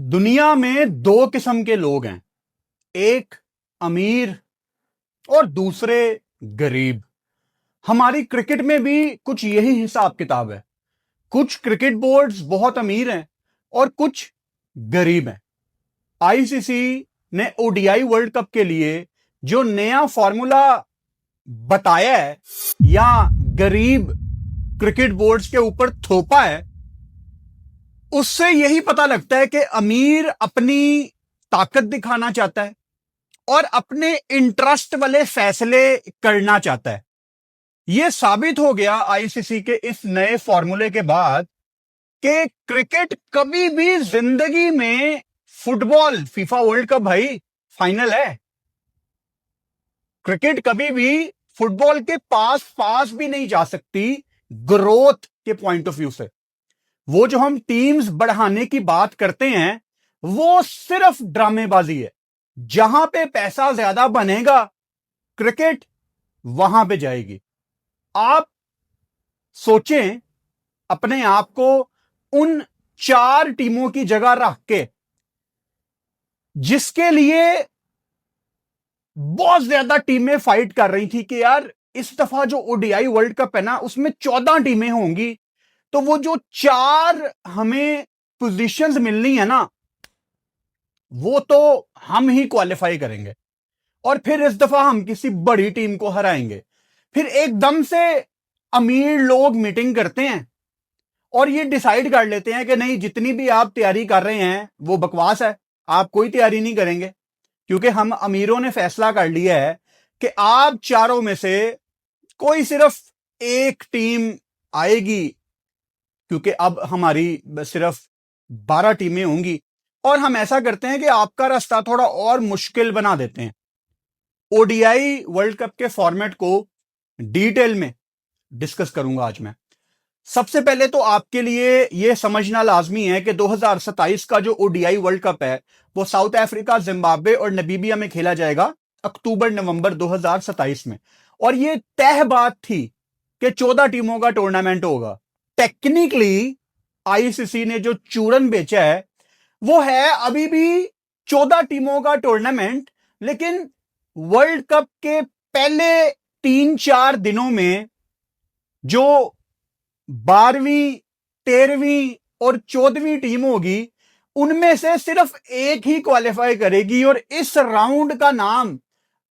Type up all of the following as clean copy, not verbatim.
दुनिया में दो किस्म के लोग हैं, एक अमीर और दूसरे गरीब। हमारी क्रिकेट में भी कुछ यही हिसाब किताब है। कुछ क्रिकेट बोर्ड्स बहुत अमीर हैं और कुछ गरीब हैं। आईसीसी ने ओडीआई वर्ल्ड कप के लिए जो नया फॉर्मूला बताया है या गरीब क्रिकेट बोर्ड्स के ऊपर थोपा है, उससे यही पता लगता है कि अमीर अपनी ताकत दिखाना चाहता है और अपने इंटरेस्ट वाले फैसले करना चाहता है। यह साबित हो गया आईसीसी के इस नए फॉर्मूले के बाद कि क्रिकेट कभी भी जिंदगी में फुटबॉल फीफा वर्ल्ड कप भाई फाइनल है। क्रिकेट कभी भी फुटबॉल के पास भी नहीं जा सकती ग्रोथ के पॉइंट ऑफ व्यू से। वो जो हम टीम्स बढ़ाने की बात करते हैं वो सिर्फ ड्रामेबाजी है। जहां पे पैसा ज्यादा बनेगा क्रिकेट वहां पे जाएगी। आप सोचें अपने आप को उन चार टीमों की जगह रख के जिसके लिए बहुत ज्यादा टीमें फाइट कर रही थी कि यार इस दफा जो ओडीआई वर्ल्ड कप है ना उसमें 14 टीमें होंगी, तो वो जो चार हमें पोजीशंस मिलनी है ना वो तो हम ही क्वालिफाई करेंगे और फिर इस दफा हम किसी बड़ी टीम को हराएंगे। फिर एकदम से अमीर लोग मीटिंग करते हैं और ये डिसाइड कर लेते हैं कि नहीं, जितनी भी आप तैयारी कर रहे हैं वो बकवास है, आप कोई तैयारी नहीं करेंगे, क्योंकि हम अमीरों ने फैसला कर लिया है कि आप चारों में से कोई सिर्फ एक टीम आएगी, क्योंकि अब हमारी सिर्फ 12 टीमें होंगी और हम ऐसा करते हैं कि आपका रास्ता थोड़ा और मुश्किल बना देते हैं। ओडीआई वर्ल्ड कप के फॉर्मेट को डिटेल में डिस्कस करूंगा आज मैं। सबसे पहले तो आपके लिए यह समझना लाजमी है कि 2027 का जो ओडीआई वर्ल्ड कप है वो साउथ अफ्रीका, जिम्बाब्वे और नमीबिया में खेला जाएगा अक्टूबर नवंबर 2027 में। और यह तय बात थी कि 14 टीमों का टूर्नामेंट होगा। टेक्निकली आईसीसी ने जो चूरन बेचा है वो है अभी भी 14 टीमों का टूर्नामेंट, लेकिन वर्ल्ड कप के पहले 3-4 दिनों में जो 12वीं, 13वीं और 14वीं टीम होगी उनमें से सिर्फ एक ही क्वालिफाई करेगी और इस राउंड का नाम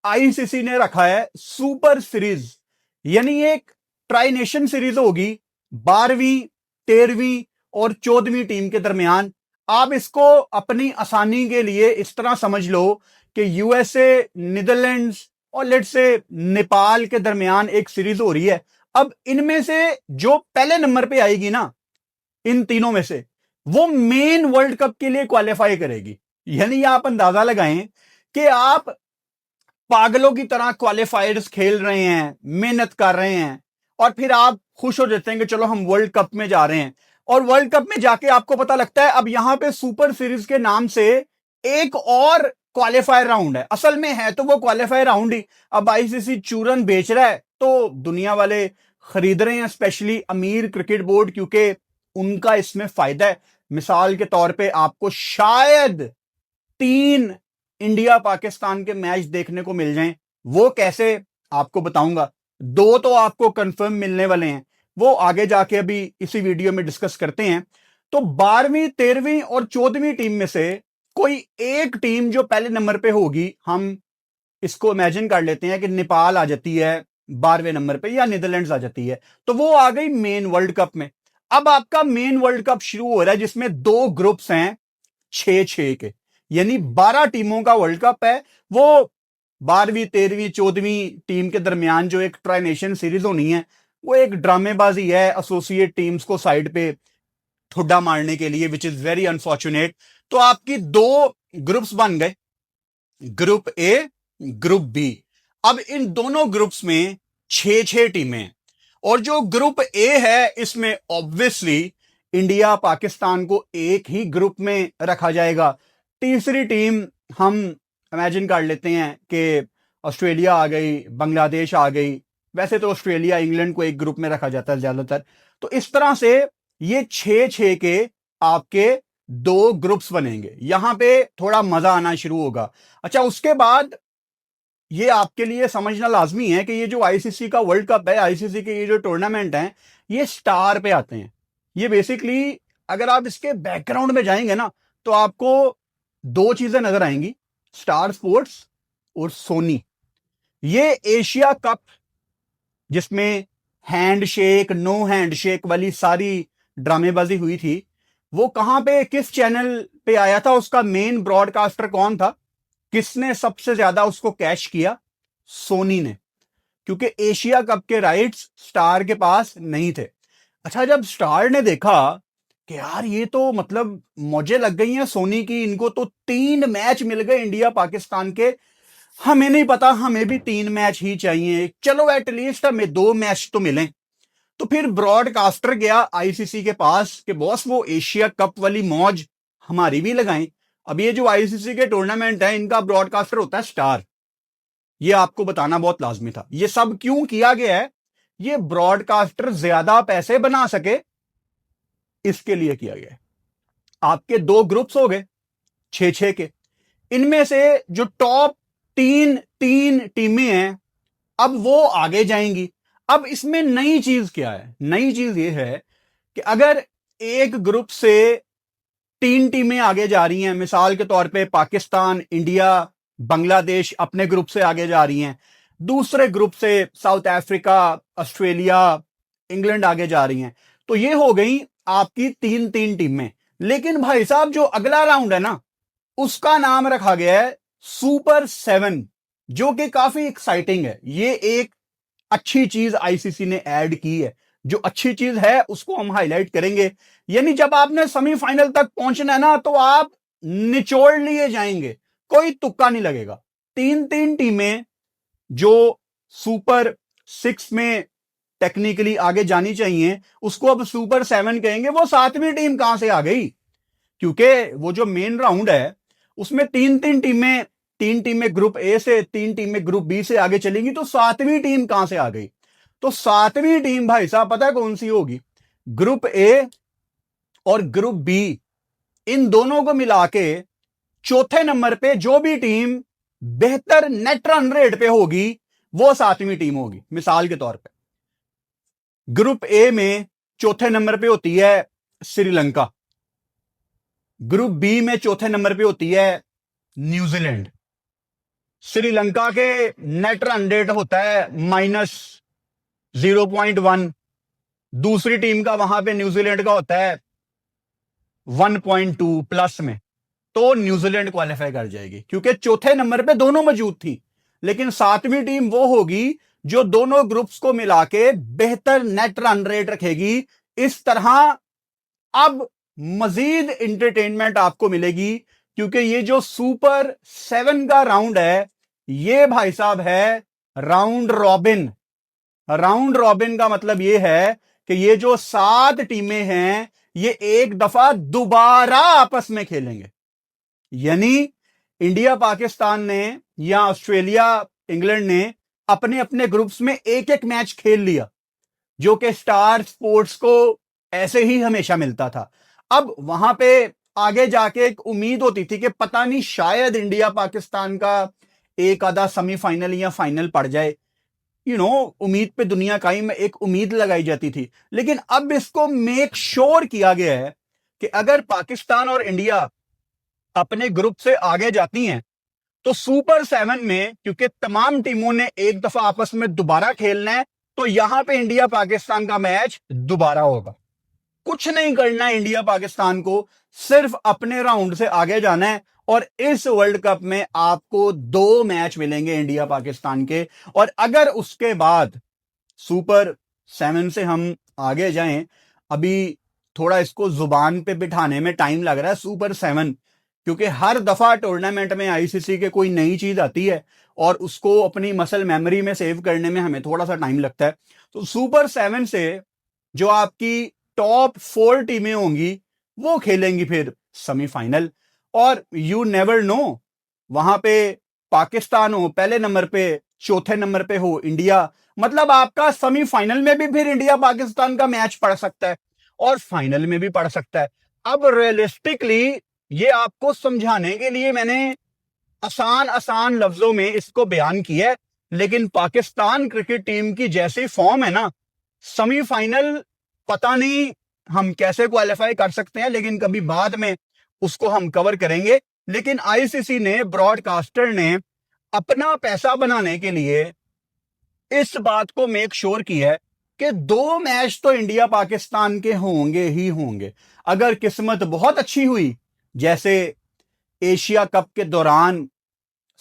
आईसीसी ने रखा है सुपर सीरीज। यानी एक ट्राई नेशन सीरीज होगी 12वीं, 13वीं और 14वीं टीम के दरमियान। आप इसको अपनी आसानी के लिए इस तरह समझ लो कि यूएसए, नीदरलैंड्स और लेट्स से नेपाल के दरमियान एक सीरीज हो रही है। अब इनमें से जो पहले नंबर पे आएगी ना, इन तीनों में से, वो मेन वर्ल्ड कप के लिए क्वालिफाई करेगी। यानी आप अंदाजा लगाएं कि आप पागलों की तरह क्वालिफायर्स खेल रहे हैं, मेहनत कर रहे हैं और फिर आप खुश हो जाते हैं कि चलो हम वर्ल्ड कप में जा रहे हैं। और वर्ल्ड कप में जाके आपको पता लगता है अब यहां पे सुपर सीरीज के नाम से एक और क्वालिफायर राउंड है। असल में है तो वो क्वालिफायर राउंड ही। अब आईसीसी चूरन बेच रहा है तो दुनिया वाले खरीद रहे हैं, स्पेशली अमीर क्रिकेट बोर्ड, क्योंकि उनका इसमें फायदा है। मिसाल के तौर पे आपको शायद 3 इंडिया पाकिस्तान के मैच देखने को मिल जाएं। वो कैसे आपको बताऊंगा। 2 तो आपको कंफर्म मिलने वाले हैं, वो आगे जाके अभी इसी वीडियो में डिस्कस करते हैं। तो 12वीं, 13वीं और 14वीं टीम में से कोई एक टीम जो पहले नंबर पे होगी, हम इसको इमेजिन कर लेते हैं कि नेपाल आ जाती है 12वें नंबर पे या नीदरलैंड्स आ जाती है, तो वो आ गई मेन वर्ल्ड कप में। अब आपका मेन वर्ल्ड कप शुरू हो रहा है जिसमें 2 ग्रुप्स हैं 6-6 के, यानी 12 टीमों का वर्ल्ड कप है। वो 12वीं, 13वीं, 14वीं टीम के दरमियान जो एक ट्राई नेशन सीरीज होनी है वो एक ड्रामेबाजी है एसोसिएट टीम्स को साइड पे ठुड्डा मारने के लिए, विच इज वेरी अनफॉर्चुनेट। तो आपकी 2 ग्रुप्स बन गए, ग्रुप ए, ग्रुप बी। अब इन दोनों ग्रुप्स में 6-6 टीमें हैं और जो ग्रुप ए है इसमें ऑब्वियसली इंडिया, पाकिस्तान को एक ही ग्रुप में रखा जाएगा। तीसरी टीम हम इमेजिन कर लेते हैं कि ऑस्ट्रेलिया आ गई, बांग्लादेश आ गई। वैसे तो ऑस्ट्रेलिया, इंग्लैंड को एक ग्रुप में रखा जाता है ज्यादातर। तो इस तरह से ये 6-6 के आपके दो ग्रुप्स बनेंगे, यहां पे थोड़ा मजा आना शुरू होगा। अच्छा, उसके बाद ये आपके लिए समझना लाजमी है कि ये जो आईसीसी का वर्ल्ड कप है, आईसीसी के ये जो टूर्नामेंट हैं, ये स्टार पे आते हैं। ये बेसिकली अगर आप इसके बैकग्राउंड में जाएंगे ना, तो आपको दो चीजें नजर आएंगी, स्टार स्पोर्ट्स और सोनी। ये एशिया कप जिसमें हैंडशेक नो हैंडशेक वाली सारी ड्रामेबाजी हुई थी, वो कहां पे किस चैनल पे आया था, उसका मेन ब्रॉडकास्टर कौन था, किसने सबसे ज्यादा उसको कैश किया? सोनी ने, क्योंकि एशिया कप के राइट्स स्टार के पास नहीं थे। अच्छा, जब स्टार ने देखा कि यार ये तो मतलब मौजें लग गई हैं सोनी की, इनको तो 3 मैच मिल गए इंडिया पाकिस्तान के, हमें नहीं पता, हमें भी 3 मैच ही चाहिए, चलो एटलीस्ट हमें 2 मैच तो मिलें। तो फिर ब्रॉडकास्टर गया आईसीसी के पास कि बॉस वो एशिया कप वाली मौज हमारी भी लगाएं। अब ये जो आईसीसी के टूर्नामेंट है, इनका ब्रॉडकास्टर होता है स्टार। ये आपको बताना बहुत लाजमी था। ये सब क्यों किया गया है? ये ब्रॉडकास्टर ज्यादा पैसे बना सके, इसके लिए किया गया है। आपके 2 ग्रुप्स हो गए 6-6 के, इनमें से जो टॉप 3 टीमें हैं, अब वो आगे जाएंगी। अब इसमें नई चीज क्या है? नई चीज ये है कि अगर एक ग्रुप से 3 टीमें आगे जा रही हैं, मिसाल के तौर पे पाकिस्तान, इंडिया, बांग्लादेश अपने ग्रुप से आगे जा रही हैं, दूसरे ग्रुप से साउथ अफ्रीका, ऑस्ट्रेलिया, इंग्लैंड आगे जा रही हैं, तो ये हो गई आपकी 3-3 टीमें। लेकिन भाई साहब, जो अगला राउंड है ना, उसका नाम रखा गया है सुपर 7, जो कि काफी एक्साइटिंग है। ये एक अच्छी चीज आईसीसी ने ऐड की है। जो अच्छी चीज है उसको हम हाईलाइट करेंगे। यानी जब आपने सेमीफाइनल तक पहुंचना है ना, तो आप निचोड़ लिए जाएंगे, कोई तुक्का नहीं लगेगा। 3-3 टीमें जो सुपर 6 में टेक्निकली आगे जानी चाहिए, उसको अब सुपर 7 कहेंगे। वो 7वीं टीम कहां से आ गई? क्योंकि वो जो मेन राउंड है उसमें 3-3 टीमें, 3 टीमें ग्रुप ए से, 3 टीमें ग्रुप बी से आगे चलेंगी, तो 7वीं टीम कहां से आ गई? तो 7वीं टीम भाई साहब पता है कौन सी होगी? ग्रुप ए और ग्रुप बी, इन दोनों को मिला के चौथे नंबर पे जो भी टीम बेहतर नेट रन रेट पे होगी, वो 7वीं टीम होगी। मिसाल के तौर पे ग्रुप ए में चौथे नंबर पे होती है श्रीलंका, ग्रुप बी में चौथे नंबर पे होती है न्यूजीलैंड। श्रीलंका के नेट रन रेट होता है -0.1, दूसरी टीम का वहां पे न्यूजीलैंड का होता है 1.2 प्लस में, तो न्यूजीलैंड क्वालिफाई कर जाएगी, क्योंकि चौथे नंबर पे दोनों मौजूद थी। लेकिन 7वीं टीम वो होगी जो दोनों ग्रुप्स को मिला के बेहतर नेट रन रेट रखेगी। इस तरह अब मजीद इंटरटेनमेंट आपको मिलेगी, क्योंकि ये जो सुपर 7 का राउंड है, ये भाई साहब है राउंड रॉबिन। राउंड रॉबिन का मतलब ये है कि ये जो 7 टीमें हैं, ये एक दफा दोबारा आपस में खेलेंगे। यानी इंडिया पाकिस्तान ने या ऑस्ट्रेलिया इंग्लैंड ने अपने अपने ग्रुप्स में एक एक मैच खेल लिया, जो कि स्टार स्पोर्ट्स को ऐसे ही हमेशा मिलता था। अब वहां पे आगे जाके एक उम्मीद होती थी कि पता नहीं शायद इंडिया पाकिस्तान का एक आधा सेमीफाइनल या फाइनल पड़ जाए। उम्मीद पे दुनिया कायम में एक उम्मीद लगाई जाती थी। लेकिन अब इसको मेक श्योर किया गया है कि अगर पाकिस्तान और इंडिया अपने ग्रुप से आगे जाती हैं, तो सुपर 7 में, क्योंकि तमाम टीमों ने एक दफा आपस में दोबारा खेलना है, तो यहां पे इंडिया पाकिस्तान का मैच दोबारा होगा। कुछ नहीं करना है इंडिया पाकिस्तान को, सिर्फ अपने राउंड से आगे जाना है। और इस वर्ल्ड कप में आपको 2 मैच मिलेंगे इंडिया पाकिस्तान के। और अगर उसके बाद सुपर 7 से हम आगे जाएं, अभी थोड़ा इसको जुबान पे बिठाने में टाइम लग रहा है सुपर 7, क्योंकि हर दफा टूर्नामेंट में आईसीसी के कोई नई चीज आती है और उसको अपनी मसल मेमोरी में सेव करने में हमें थोड़ा सा टाइम लगता है। तो सुपर 7 से जो आपकी टॉप 4 टीमें होंगी, वो खेलेंगी फिर सेमीफाइनल। और यू नेवर नो, वहां पे पाकिस्तान हो पहले नंबर पे, चौथे नंबर पे हो इंडिया, मतलब आपका सेमीफाइनल में भी फिर इंडिया पाकिस्तान का मैच पड़ सकता है और फाइनल में भी पड़ सकता है। अब रियलिस्टिकली ये आपको समझाने के लिए मैंने आसान आसान लफ्जों में इसको बयान किया है, लेकिन पाकिस्तान क्रिकेट टीम की जैसी फॉर्म है ना, सेमीफाइनल पता नहीं हम कैसे क्वालिफाई कर सकते हैं, लेकिन कभी बाद में उसको हम कवर करेंगे। लेकिन आईसीसी ने, ब्रॉडकास्टर ने अपना पैसा बनाने के लिए इस बात को मेक श्योर किया है कि 2 मैच तो इंडिया पाकिस्तान के होंगे ही होंगे। अगर किस्मत बहुत अच्छी हुई, जैसे एशिया कप के दौरान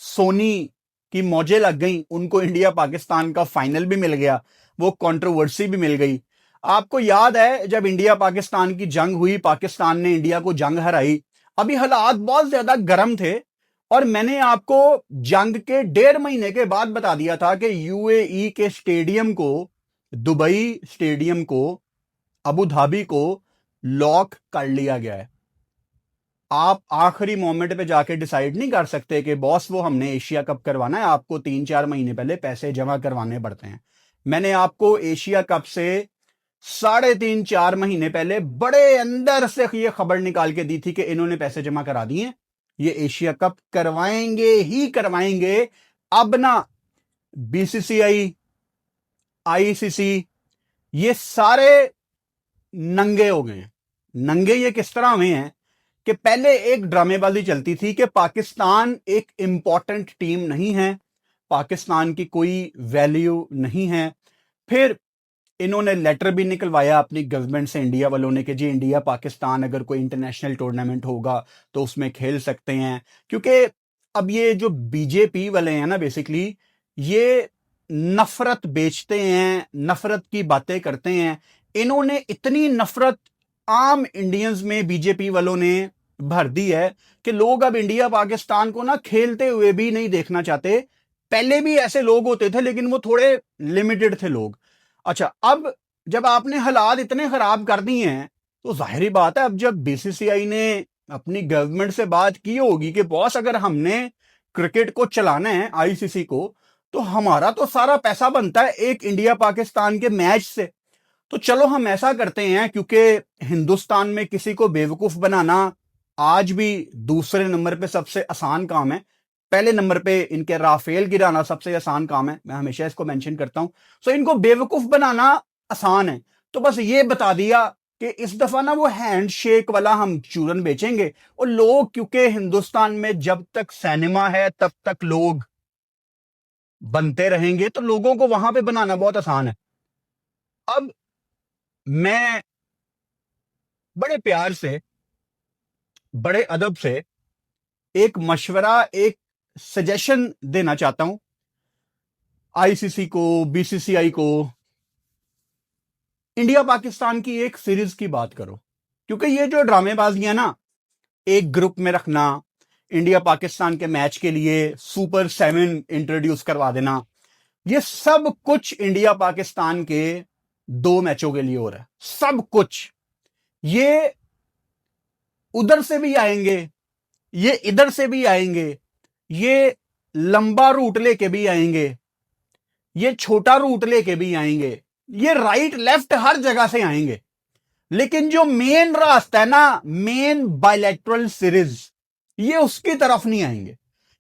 सोनी की मौजें लग गई, उनको इंडिया पाकिस्तान का फाइनल भी मिल गया, वो कंट्रोवर्सी भी मिल गई। आपको याद है जब इंडिया पाकिस्तान की जंग हुई, पाकिस्तान ने इंडिया को जंग हराई, अभी हालात बहुत ज्यादा गर्म थे, और मैंने आपको जंग के 1.5 महीने के बाद बता दिया था कि यूएई के स्टेडियम को, दुबई स्टेडियम को, अबू धाबी को लॉक कर लिया गया है। आप आखिरी मोमेंट पे जाके डिसाइड नहीं कर सकते कि बॉस वो हमने एशिया कप करवाना है, आपको 3-4 महीने पहले पैसे जमा करवाने पड़ते हैं। मैंने आपको एशिया कप से 3.5-4 महीने पहले बड़े अंदर से ये खबर निकाल के दी थी कि इन्होंने पैसे जमा करा दिए, ये एशिया कप करवाएंगे ही करवाएंगे। अब ना बीसीसीआई, आईसीसी, ये सारे नंगे हो गए। नंगे ये किस तरह हुए हैं कि पहले एक ड्रामेबाजी चलती थी कि पाकिस्तान एक इंपॉर्टेंट टीम नहीं है, पाकिस्तान की कोई वैल्यू नहीं है। फिर इन्होंने लेटर भी निकलवाया अपनी गवर्नमेंट से, इंडिया वालों ने, कि जी इंडिया पाकिस्तान अगर कोई इंटरनेशनल टूर्नामेंट होगा तो उसमें खेल सकते हैं। क्योंकि अब ये जो बीजेपी वाले हैं ना, बेसिकली ये नफरत बेचते हैं, नफरत की बातें करते हैं। इन्होंने इतनी नफरत आम इंडियंस में, बीजेपी वालों ने भर दी है कि लोग अब इंडिया पाकिस्तान को ना खेलते हुए भी नहीं देखना चाहते। पहले भी ऐसे लोग होते थे, लेकिन वो थोड़े लिमिटेड थे लोग। अच्छा, अब जब आपने हालात इतने खराब कर दिए हैं, तो जाहिर बात है अब जब बीसीसीआई ने अपनी गवर्नमेंट से बात की होगी कि बॉस अगर हमने क्रिकेट को चलाना है, आईसीसी को, तो हमारा तो सारा पैसा बनता है एक इंडिया पाकिस्तान के मैच से, तो चलो हम ऐसा करते हैं। क्योंकि हिंदुस्तान में किसी को बेवकूफ बनाना आज भी दूसरे नंबर पे सबसे आसान काम है, पहले नंबर पे इनके राफेल गिराना सबसे आसान काम है, मैं हमेशा इसको मेंशन करता हूं। सो इनको बेवकूफ बनाना आसान है, तो बस ये बता दिया कि इस दफा ना वो हैंडशेक वाला हम चूरन बेचेंगे। और लोग, क्योंकि हिंदुस्तान में जब तक सिनेमा है तब तक लोग बनते रहेंगे, तो लोगों को वहां पे बनाना बहुत आसान है। अब मैं बड़े प्यार से, बड़े अदब से एक मशवरा, एक सजेशन देना चाहता हूं आईसीसी को, बीसीसीआई को। इंडिया पाकिस्तान की एक सीरीज की बात करो, क्योंकि ये जो ड्रामेबाजियां ना, एक ग्रुप में रखना, इंडिया पाकिस्तान के मैच के लिए सुपर 7 इंट्रोड्यूस करवा देना, ये सब कुछ इंडिया पाकिस्तान के 2 मैचों के लिए हो रहा है। सब कुछ, ये उधर से भी आएंगे, ये इधर से भी आएंगे, ये लंबा रूट लेके भी आएंगे, ये छोटा रूट लेके भी आएंगे, ये राइट लेफ्ट हर जगह से आएंगे। लेकिन जो मेन रास्ता है ना, मेन बायलैटरल सीरीज, ये उसकी तरफ नहीं आएंगे,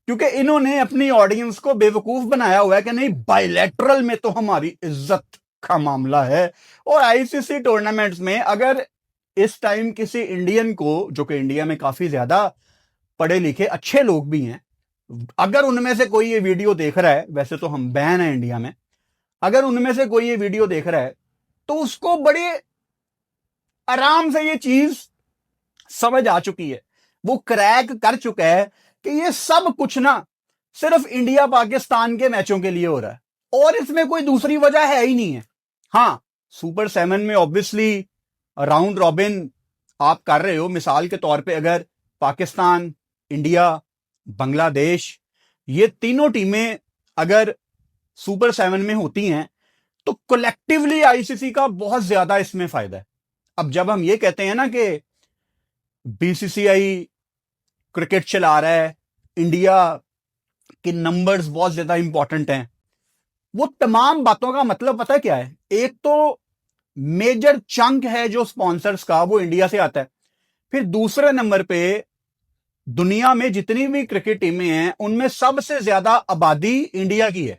क्योंकि इन्होंने अपनी ऑडियंस को बेवकूफ बनाया हुआ है कि नहीं, बायलैटरल में तो हमारी इज्जत का मामला है। और आईसीसी टूर्नामेंट्स में अगर इस टाइम किसी इंडियन को, जो कि इंडिया में काफी ज्यादा पढ़े लिखे अच्छे लोग भी हैं, अगर उनमें से कोई ये वीडियो देख रहा है, वैसे तो हम बैन है इंडिया में, अगर उनमें से कोई ये वीडियो देख रहा है, तो उसको बड़े आराम से ये चीज समझ आ चुकी है, वो क्रैक कर चुका है कि ये सब कुछ ना सिर्फ इंडिया पाकिस्तान के मैचों के लिए हो रहा है, और इसमें कोई दूसरी वजह है ही नहीं है। हाँ, सुपर 7 में ऑब्वियसली राउंड रॉबिन आप कर रहे हो, मिसाल के तौर पे अगर पाकिस्तान, इंडिया, बांग्लादेश, ये तीनों टीमें अगर सुपर 7 में होती हैं, तो कलेक्टिवली आईसीसी का बहुत ज्यादा इसमें फायदा है। अब जब हम ये कहते हैं ना कि बीसीसीआई क्रिकेट चला रहा है, इंडिया के नंबर्स बहुत ज्यादा इंपॉर्टेंट हैं, वो तमाम बातों का मतलब पता है क्या है? एक तो मेजर चंक है जो स्पॉन्सर्स का, वो इंडिया से आता है। फिर दूसरे नंबर पे दुनिया में जितनी भी क्रिकेट टीमें हैं उनमें सबसे ज्यादा आबादी इंडिया की है,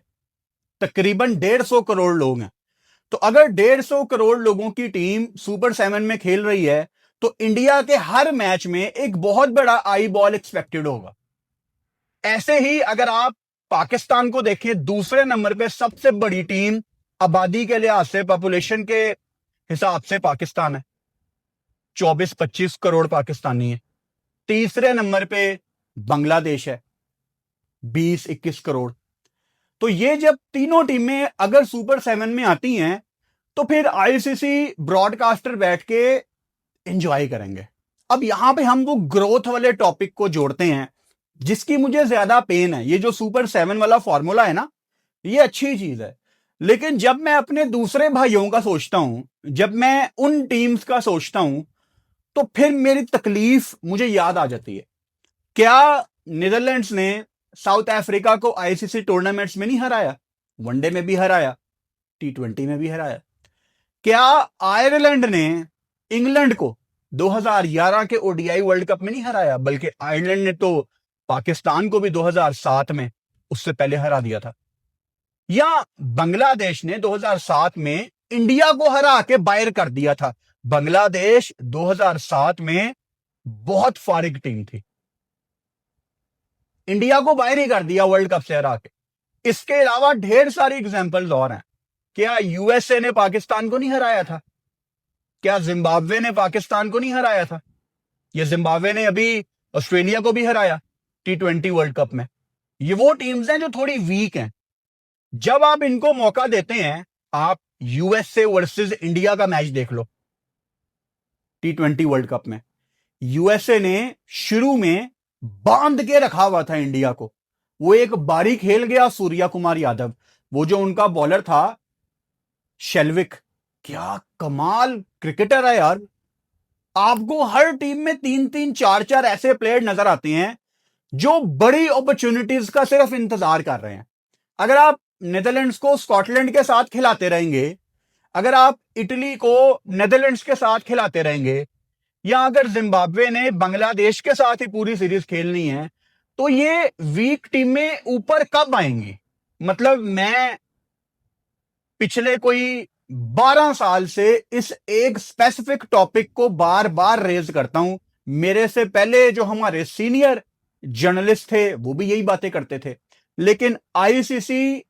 तकरीबन 150 करोड़ लोग हैं। तो अगर 150 करोड़ लोगों की टीम सुपर 7 में खेल रही है तो इंडिया के हर मैच में एक बहुत बड़ा आई बॉल एक्सपेक्टेड होगा। ऐसे ही अगर आप पाकिस्तान को देखें, दूसरे नंबर पे सबसे बड़ी टीम आबादी के लिहाज से, पॉपुलेशन के हिसाब से पाकिस्तान है, 24-25 करोड़ पाकिस्तानी है। तीसरे नंबर पे बांग्लादेश है, 20-21 करोड़। तो ये जब तीनों टीमें अगर सुपर 7 में आती हैं तो फिर आईसीसी ब्रॉडकास्टर बैठ के एंजॉय करेंगे। अब यहां पे हम वो ग्रोथ वाले टॉपिक को जोड़ते हैं जिसकी मुझे ज्यादा पेन है। ये जो सुपर 7 वाला फॉर्मूला है ना, ये अच्छी चीज है, लेकिन जब मैं अपने दूसरे भाइयों का सोचता हूं, जब मैं उन टीम्स का सोचता हूं, तो फिर मेरी तकलीफ मुझे याद आ जाती है। क्या नीदरलैंड्स ने साउथ अफ्रीका को आईसीसी टूर्नामेंट्स में नहीं हराया? वनडे में भी हराया, T20 में भी हराया। क्या आयरलैंड ने इंग्लैंड को 2011 के ओडीआई वर्ल्ड कप में नहीं हराया? बल्कि आयरलैंड ने तो पाकिस्तान को भी 2007 में, उससे पहले हरा दिया था। या बांग्लादेश ने 2007 में इंडिया को हरा के बाहर कर दिया था। बांग्लादेश 2007 में बहुत फारिग टीम थी, इंडिया को बाहर ही कर दिया वर्ल्ड कप से हरा के। इसके अलावा ढेर सारी एग्जांपल्स और हैं। क्या यूएसए ने पाकिस्तान को नहीं हराया था? क्या जिम्बाब्वे ने पाकिस्तान को नहीं हराया था? ये जिम्बाब्वे ने अभी ऑस्ट्रेलिया को भी हराया T20 वर्ल्ड कप में। ये वो टीम्स हैं जो थोड़ी वीक हैं। जब आप इनको मौका देते हैं, आप यूएसए वर्सेस इंडिया का मैच देख लो T20 वर्ल्ड कप में। यूएसए ने शुरू में बांध के रखा हुआ था इंडिया को। वो एक बारी खेल गया सूर्या कुमार यादव, वो जो उनका बॉलर था शेल्विक, क्या कमाल क्रिकेटर है यार। आपको हर टीम में 3-3 4-4 ऐसे प्लेयर नजर आते हैं जो बड़ी अपॉर्चुनिटीज का सिर्फ इंतजार कर रहे हैं। अगर आप नीदरलैंड्स को स्कॉटलैंड के साथ खिलाते रहेंगे, अगर आप इटली को नीदरलैंड्स के साथ खिलाते रहेंगे, या अगर जिम्बाब्वे ने बांग्लादेश के साथ ही पूरी सीरीज खेलनी है, तो ये वीक टीमें ऊपर कब आएंगी? मतलब मैं पिछले कोई 12 साल से इस एक स्पेसिफिक टॉपिक को बार बार रेज करता हूं। मेरे से पहले जो हमारे सीनियर जर्नलिस्ट थे वो भी यही बातें करते थे, लेकिन आईसीसी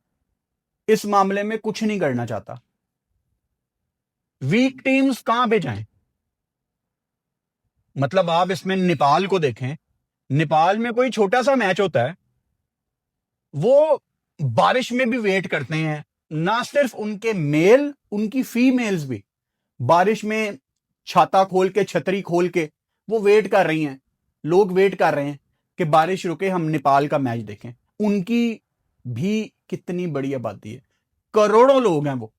इस मामले में कुछ नहीं करना चाहता। वीक टीम्स कहां पे जाएं? मतलब आप इसमें नेपाल को देखें, नेपाल में कोई छोटा सा मैच होता है, वो बारिश में भी वेट करते हैं। ना सिर्फ उनके मेल, उनकी फीमेल्स भी बारिश में छाता खोल के, छतरी खोल के वो वेट कर रही हैं। लोग वेट कर रहे हैं कि बारिश रुके, हम नेपाल का मैच देखें। उनकी भी कितनी बड़ी आबादी है, करोड़ों लोग हैं वो।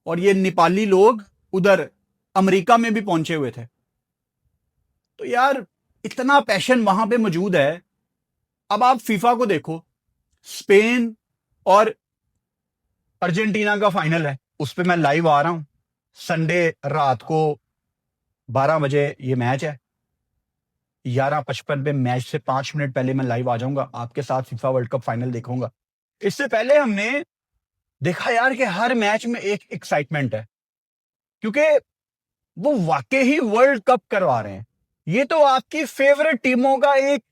और ये नेपाली लोग उधर अमेरिका में भी पहुंचे हुए थे। तो यार इतना पैशन वहां पे मौजूद है। अब आप फीफा को देखो, स्पेन और अर्जेंटीना का फाइनल है, उस पर मैं लाइव आ रहा हूं। संडे रात को 12 बजे ये मैच है। 11:55 पे मैच से 5 मिनट पहले मैं लाइव आ जाऊंगा, आपके साथ फीफा वर्ल्ड कप फाइनल देखूंगा। इससे पहले हमने देखा यार कि हर मैच में एक एक्साइटमेंट है, क्योंकि वो वाकई ही वर्ल्ड कप करवा रहे हैं। ये तो आपकी फेवरेट टीमों का एक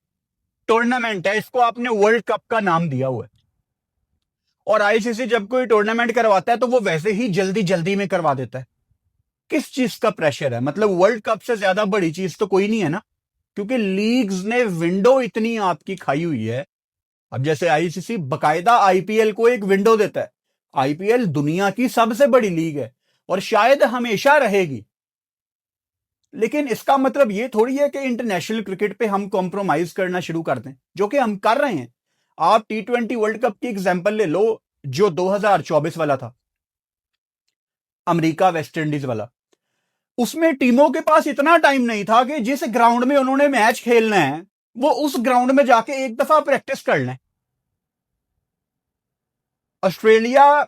टूर्नामेंट है, इसको आपने वर्ल्ड कप का नाम दिया हुआ है। और आईसीसी जब कोई टूर्नामेंट करवाता है तो वो वैसे ही जल्दी जल्दी में करवा देता है। किस चीज का प्रेशर है? मतलब वर्ल्ड कप से ज्यादा बड़ी चीज तो कोई नहीं है ना, क्योंकि लीग्स ने विंडो इतनी आपकी खाई हुई है। अब जैसे आईसीसी बकायदा आईपीएल को एक विंडो देता है। आईपीएल दुनिया की सबसे बड़ी लीग है और शायद हमेशा रहेगी, लेकिन इसका मतलब ये थोड़ी है कि इंटरनेशनल क्रिकेट पे हम कॉम्प्रोमाइज करना शुरू कर दें, जो कि हम कर रहे हैं। आप T20 वर्ल्ड कप की एग्जांपल ले लो, जो 2024 वाला था, अमेरिका वेस्ट इंडीज वाला। उसमें टीमों के पास इतना टाइम नहीं था कि जिस ग्राउंड में उन्होंने मैच खेलना है वो उस ग्राउंड में जाके एक दफा प्रैक्टिस कर लें। ऑस्ट्रेलिया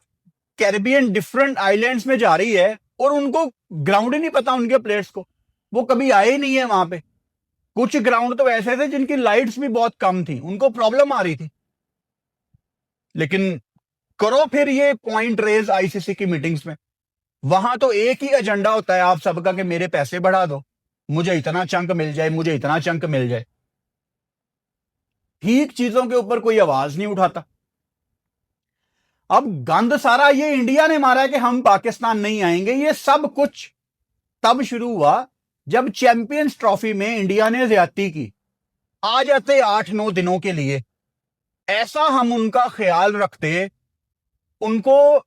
कैरिबियन डिफरेंट आइलैंड्स में जा रही है और उनको ग्राउंड ही नहीं पता उनके प्लेयर्स को, वो कभी आए ही नहीं है वहां पे। कुछ ग्राउंड तो ऐसे थे जिनकी लाइट्स भी बहुत कम थी, उनको प्रॉब्लम आ रही थी। लेकिन करो फिर ये पॉइंट रेज आईसीसी की मीटिंग्स में, वहां तो एक ही एजेंडा होता है आप सबका कि मेरे पैसे बढ़ा दो, मुझे इतना चंक मिल जाए, मुझे इतना चंक मिल जाए। ठीक चीजों के ऊपर कोई आवाज नहीं उठाता। अब गंद सारा ये इंडिया ने मारा है कि हम पाकिस्तान नहीं आएंगे। ये सब कुछ तब शुरू हुआ जब चैंपियंस ट्रॉफी में इंडिया ने ज्यादती की। आ जाते 8-9 दिनों के लिए, ऐसा हम उनका ख्याल रखते, उनको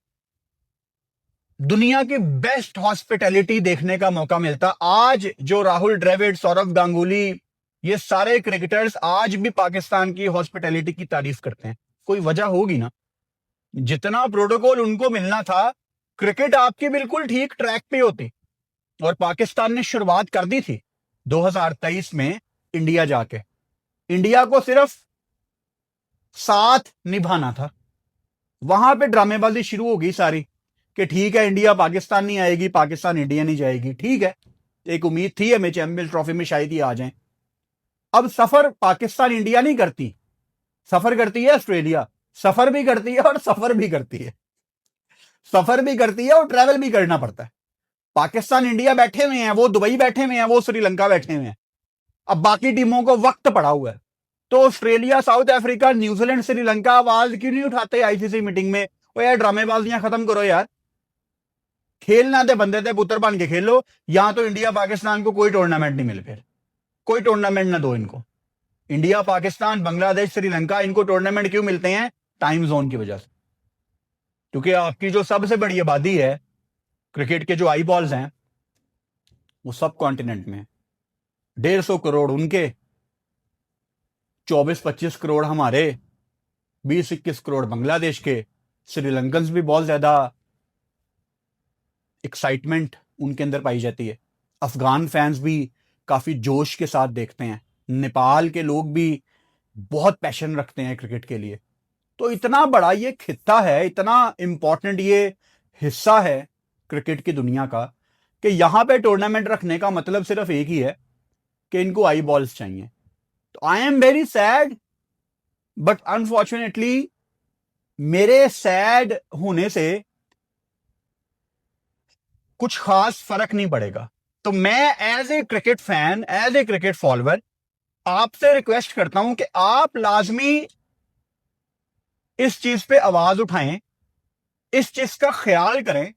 दुनिया की बेस्ट हॉस्पिटैलिटी देखने का मौका मिलता। आज जो राहुल द्रविड़, सौरव गांगुली, ये सारे क्रिकेटर्स आज भी पाकिस्तान की हॉस्पिटैलिटी की तारीफ करते हैं। कोई वजह होगी ना, जितना प्रोटोकॉल उनको मिलना था, क्रिकेट आपकी बिल्कुल ठीक ट्रैक पे होती। और पाकिस्तान ने शुरुआत कर दी थी 2023 में इंडिया जाके। इंडिया को सिर्फ साथ निभाना था। वहां पे ड्रामेबाजी शुरू हो गई सारी कि ठीक है इंडिया पाकिस्तान नहीं आएगी, पाकिस्तान इंडिया नहीं जाएगी। ठीक है, एक उम्मीद थी हमें चैंपियंस ट्रॉफी में शायद ही आ जाएं। अब सफर पाकिस्तान इंडिया नहीं करती, सफर करती है ऑस्ट्रेलिया। सफर भी करती है और सफर भी करती है, सफर भी करती है और ट्रैवल भी करना पड़ता है। पाकिस्तान इंडिया बैठे हुए हैं, वो दुबई बैठे हुए हैं, वो श्रीलंका बैठे हुए हैं। अब बाकी टीमों को वक्त पड़ा हुआ है। तो Australia, south Africa, New Zealand, Sri Lanka आवाज क्यों नहीं उठाते आईसीसी मीटिंग में? ओ यार, ड्रामेबाजियां खत्म करो यार, खेलना थे बंदे थे, पुत्र बन के खेलो। यहां तो इंडिया पाकिस्तान को कोई टूर्नामेंट नहीं मिले, फिर कोई टूर्नामेंट ना दो इनको। इंडिया, पाकिस्तान, बांग्लादेश, श्रीलंका, इनको टूर्नामेंट क्यों मिलते हैं? टाइम जोन की वजह से। क्योंकि आपकी जो सबसे बड़ी आबादी है क्रिकेट के, जो आई बॉल्स हैं, वो सब कॉन्टिनेंट में 150 करोड़ उनके, 24-25 करोड़ हमारे, 20-21 करोड़ बांग्लादेश के। श्रीलंकन्स भी बहुत ज्यादा एक्साइटमेंट उनके अंदर पाई जाती है। अफगान फैंस भी काफी जोश के साथ देखते हैं। नेपाल के लोग भी बहुत पैशन रखते हैं क्रिकेट के लिए। तो इतना बड़ा ये खित्ता है, इतना इंपॉर्टेंट ये हिस्सा है क्रिकेट की दुनिया का, कि यहां पे टूर्नामेंट रखने का मतलब सिर्फ एक ही है कि इनको आई बॉल्स चाहिए। तो I am very sad, but unfortunately मेरे सैड होने से कुछ खास फर्क नहीं पड़ेगा। तो मैं as a cricket fan, as a cricket follower, आपसे रिक्वेस्ट करता हूं कि आप लाजमी इस चीज पे आवाज उठाएं, इस चीज का ख्याल करें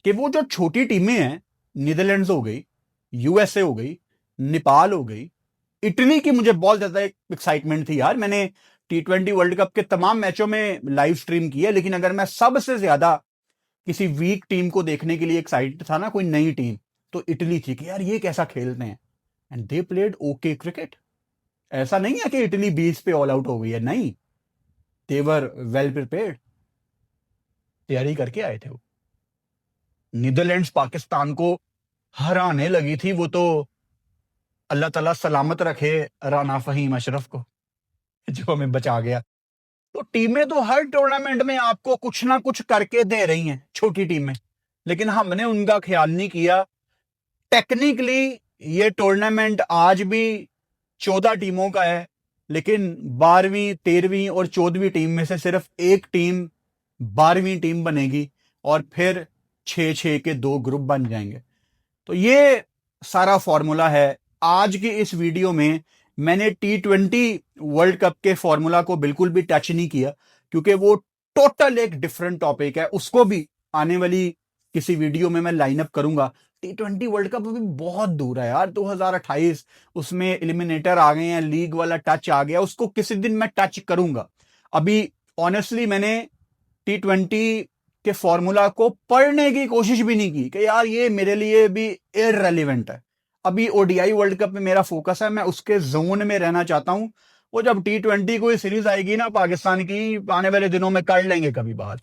कि वो जो छोटी टीमें हैं, नीदरलैंड्स हो गई, यूएसए हो गई, नेपाल हो गई, इटली की मुझे बहुत ज्यादा एक्साइटमेंट थी यार। मैंने T20 वर्ल्ड कप के तमाम मैचों में लाइव स्ट्रीम किया, लेकिन अगर मैं सबसे ज्यादा किसी वीक टीम को देखने के लिए एक्साइटेड था ना, कोई नई टीम, तो इटली थी कि यार ये कैसा खेलते हैं। And they played okay cricket. ऐसा नहीं है कि इटली 20 पे ऑल आउट हो गई है, नहीं, दे वर वेल प्रिपेयर्ड, तैयारी करके आए थे वो। नीदरलैंड्स पाकिस्तान को हराने लगी थी, वो तो अल्लाह ताला सलामत रखे राना फहीम अशरफ को, जो हमें बचा गया। तो टीमें तो हर टूर्नामेंट में आपको कुछ ना कुछ करके दे रही हैं, छोटी टीमें, लेकिन हमने उनका ख्याल नहीं किया। टेक्निकली ये टूर्नामेंट आज भी 14 टीमों का है, लेकिन 12वीं, 13वीं और 14वीं टीम में से सिर्फ एक टीम 12वीं टीम बनेगी और फिर 6-6 के 2 ग्रुप बन जाएंगे। तो ये सारा फॉर्मूला है। आज की इस वीडियो में मैंने T20 वर्ल्ड कप के फॉर्मूला को बिल्कुल भी टच नहीं किया, क्योंकि वो टोटल एक डिफरेंट टॉपिक है। उसको भी आने वाली किसी वीडियो में मैं लाइनअप करूंगा। T20 वर्ल्ड कप अभी बहुत दूर है यार, 2028, उसमें एलिमिनेटर आ गए हैं, लीग वाला टच आ गया, उसको किसी दिन मैं टच करूंगा। अभी ऑनेस्टली मैंने T20 के फॉर्मूला को पढ़ने की कोशिश भी नहीं की कि यार ये मेरे लिए भी इररेलेवेंट है। अभी ओडीआई वर्ल्ड कप में मेरा फोकस है, मैं उसके जोन में रहना चाहता हूं। वो जब T20 कोई सीरीज आएगी ना पाकिस्तान की, आने वाले दिनों में कर लेंगे कभी बात।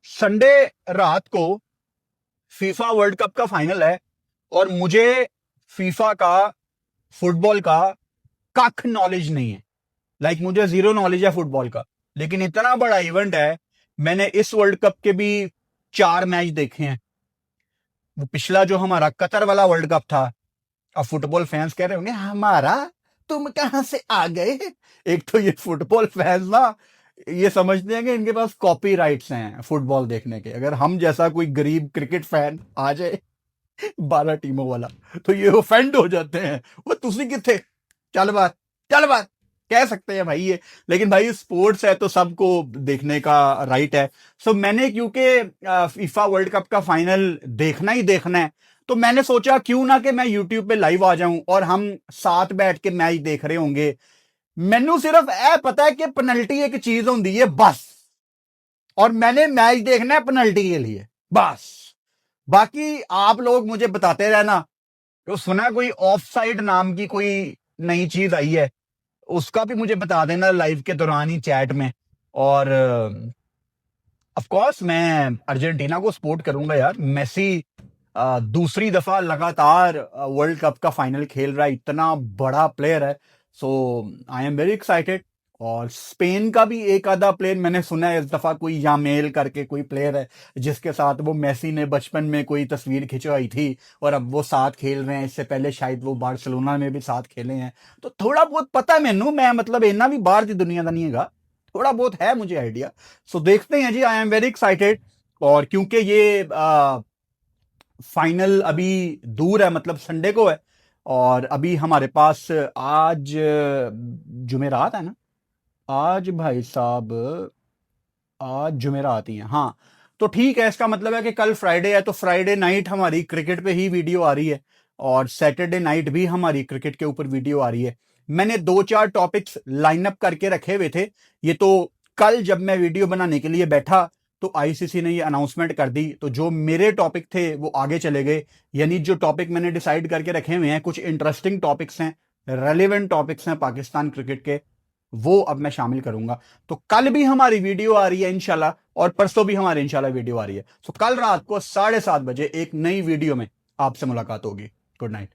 संडे रात को फीफा वर्ल्ड कप का फाइनल है, और मुझे फीफा का, फुटबॉल का कख नॉलेज नहीं है। मुझे जीरो नॉलेज है फुटबॉल का, लेकिन इतना बड़ा इवेंट है। मैंने इस वर्ल्ड कप के भी 4 मैच देखे हैं। वो पिछला जो हमारा कतर वाला वर्ल्ड कप था, अब फुटबॉल फैंस कह रहे होंगे हमारा, तुम कहां से आ गए। एक तो ये फुटबॉल फैंस ना ये समझते हैं कि इनके पास कॉपीराइट्स हैं फुटबॉल देखने के। अगर हम जैसा कोई गरीब क्रिकेट फैन आ जाए 12 टीमों वाला, तो ये ऑफेंड हो जाते हैं। वो तुसी किथे, चल बात, चल बात कह सकते हैं भाई ये। लेकिन भाई स्पोर्ट्स है तो सबको देखने का राइट है। सो मैंने क्योंकि फीफा वर्ल्ड कप का फाइनल देखना ही देखना है, तो मैंने सोचा क्यों ना कि मैं यूट्यूब पे लाइव आ जाऊं और हम साथ बैठ के मैच देख रहे होंगे। मैनू सिर्फ ए पता है कि पेनल्टी एक चीज होंगी है बस, और मैंने मैच देखना है पेनल्टी के लिए बस। बाकी आप लोग मुझे बताते रहना। तो सुना कोई ऑफ साइड नाम की कोई नई चीज आई है, उसका भी मुझे बता देना लाइव के दौरान ही चैट में। और ऑफ कोर्स मैं अर्जेंटीना को सपोर्ट करूंगा यार। मेसी दूसरी दफा लगातार वर्ल्ड कप का फाइनल खेल रहा है, इतना बड़ा प्लेयर है। सो आई एम वेरी एक्साइटेड। और स्पेन का भी एक आधा प्लेयर मैंने सुना है इस दफा, कोई यामेल करके कोई प्लेयर है जिसके साथ वो मेसी ने बचपन में कोई तस्वीर खिंचवाई थी, और अब वो साथ खेल रहे हैं। इससे पहले शायद वो बार्सिलोना में भी साथ खेले हैं। तो थोड़ा बहुत पता है मैनू, मैं मतलब इतना भी बाहर की दुनिया का नहीं है, थोड़ा बहुत है मुझे आइडिया। सो देखते हैं जी, आई एम वेरी एक्साइटेड। और क्योंकि ये फाइनल अभी दूर है, मतलब संडे को है, और अभी हमारे पास आज जुमेरात है ना, आज भाई साहब आज जुमेरात ही है, हाँ। तो ठीक है, इसका मतलब है कि कल फ्राइडे है, तो फ्राइडे नाइट हमारी क्रिकेट पे ही वीडियो आ रही है, और सैटरडे नाइट भी हमारी क्रिकेट के ऊपर वीडियो आ रही है। मैंने 2-4 टॉपिक्स लाइनअप करके रखे हुए थे। ये तो कल जब मैं वीडियो बनाने के लिए बैठा तो आईसीसी ने ये अनाउंसमेंट कर दी, तो जो मेरे टॉपिक थे वो आगे चले गए। यानी जो टॉपिक मैंने डिसाइड करके रखे हुए हैं, कुछ इंटरेस्टिंग टॉपिक्स हैं, रेलिवेंट टॉपिक्स हैं पाकिस्तान क्रिकेट के, वो अब मैं शामिल करूंगा। तो कल भी हमारी वीडियो आ रही है इंशाल्लाह, और परसों भी हमारी इंशाल्लाह वीडियो आ रही है। सो कल रात को 7:30 बजे एक नई वीडियो में आपसे मुलाकात होगी। Good night.